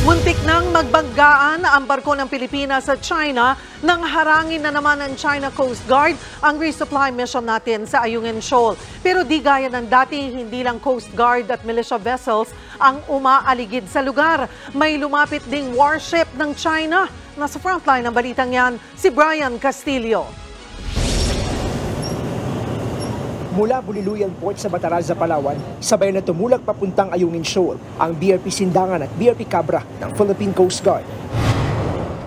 Muntik nang magbanggaan ang barko ng Pilipinas sa China nang harangin na naman ng China Coast Guard ang resupply mission natin sa Ayungin Shoal. Pero di gaya ng dati, hindi lang Coast Guard at militia vessels ang umaaligid sa lugar. May lumapit ding warship ng China. Nasa frontline ng balitang yan, si Brian Castillo. Mula Buliluyan Port sa Bataraza, Palawan, sabay na tumulak papuntang Ayungin Shoal ang BRP Sindangan at BRP Cabra ng Philippine Coast Guard.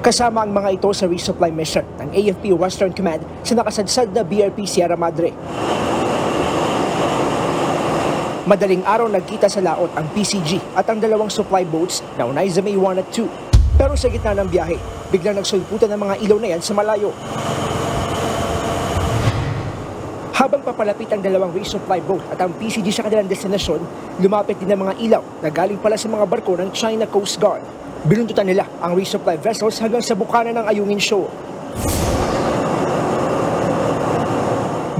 Kasama ang mga ito sa resupply mission ng AFP Western Command sa nakasadsad na BRP Sierra Madre. Madaling araw nagkita sa laot ang PCG at ang dalawang supply boats na Oneida May 1 at 2. Pero sa gitna ng biyahe, biglang nagsulputan ng mga ilaw na yan sa malayo. Habang papalapit ang dalawang resupply boat at ang PCG sa kanilang destinasyon, lumapit din ang mga ilaw na galing pala sa mga barko ng China Coast Guard. Binuntutan nila ang resupply vessels hanggang sa bukana ng Ayungin Shoal.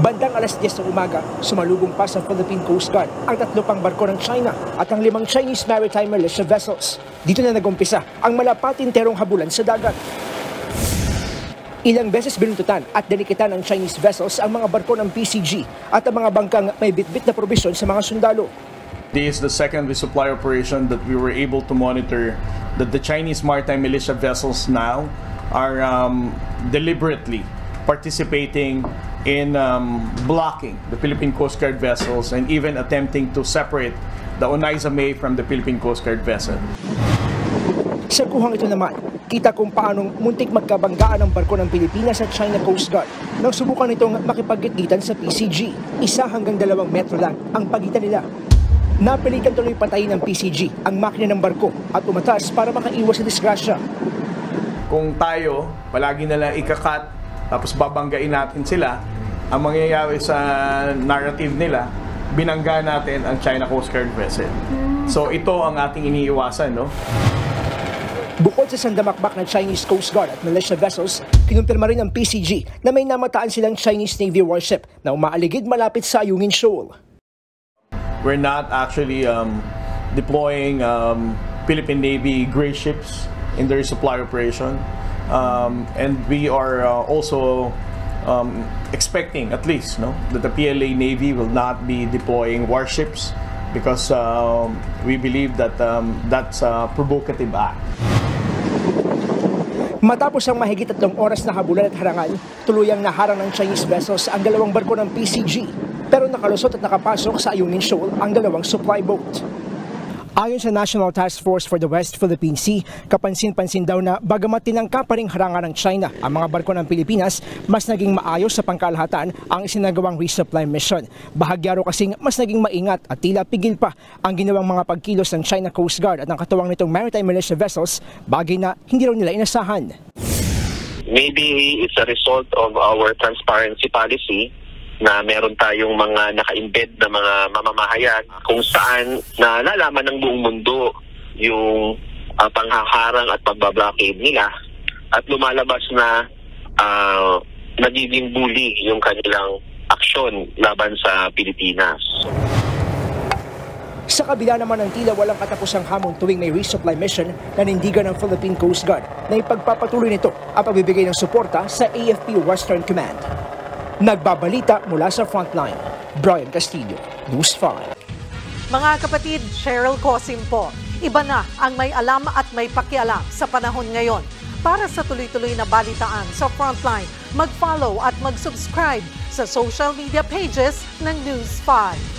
Bandang alas 10 ng umaga, sumalubong pa sa Philippine Coast Guard ang 3 pang barko ng China at ang 5 Chinese Maritime Militia vessels. Dito na nagumpisa ang malapatinterong habulan sa dagat. Ilang beses binuntutan at dinikitan ng Chinese vessels ang mga barko ng PCG at ang mga bangkang may bitbit na probisyon sa mga sundalo. This is the second resupply operation that we were able to monitor that the Chinese maritime militia vessels now are deliberately participating in blocking the Philippine Coast Guard vessels and even attempting to separate the Oneida May from the Philippine Coast Guard vessel. Sa kuhang ito naman, kita kung paanong muntik magkabanggaan ang barko ng Pilipinas sa China Coast Guard nang subukan nitong makipaggitan sa PCG. 1 hanggang 2 metro lang ang pagitan nila. Napilitan tuloy patayin ng PCG ang makina ng barko at umatas para makaiwas sa disgrasya. Kung tayo, palagi nalang ikakat, tapos babanggain natin sila, ang mangyayari sa narrative nila, binangga natin ang China Coast Guard vessel. So ito ang ating iniiwasan, no? Bukod sa sandamakbak ng Chinese Coast Guard at militia vessels, kinumpirma rin ng PCG na may namataan silang Chinese Navy warship na umaaligid malapit sa Ayungin Shoal. We're not actually deploying Philippine Navy gray ships in the resupply operation. And we are also expecting at least that the PLA Navy will not be deploying warships because we believe that that's a provocative act. Matapos ang mahigit 3 oras na habulan at harangan, tuluyang naharang ng Chinese vessels ang 2 barko ng PCG, pero nakalusot at nakapasok sa Ayungin Shoal ang 2 supply boat. Ayon sa National Task Force for the West Philippine Sea, kapansin-pansin daw na bagamat tinangka pa ring harangan ng China ang mga barko ng Pilipinas, mas naging maayos sa pangkalahatan ang isinagawang resupply mission. Bahagya raw kasing mas naging maingat at tila pigil pa ang ginawang mga pagkilos ng China Coast Guard at ang katuwang nitong maritime militia vessels, bagay na hindi raw nila inasahan. Maybe it's a result of our transparency policy na meron tayong mga naka-embed na mga mamamahayan kung saan nalalaman ng buong mundo yung panghaharang at pagbablockade nila at lumalabas na nagiging bully yung kanilang aksyon laban sa Pilipinas. Sa kabila naman ng tila walang katapusang hamon tuwing may resupply mission, nanindigan ng Philippine Coast Guard na ipagpapatuloy nito ang pagbibigay ng suporta sa AFP Western Command. Nagbabalita mula sa frontline, Brian Castillo, News 5. Mga kapatid, Cheryl Cosim po. Iba na ang may alam at may pakialam sa panahon ngayon. Para sa tuloy-tuloy na balitaan sa frontline, mag-follow at mag-subscribe sa social media pages ng News 5.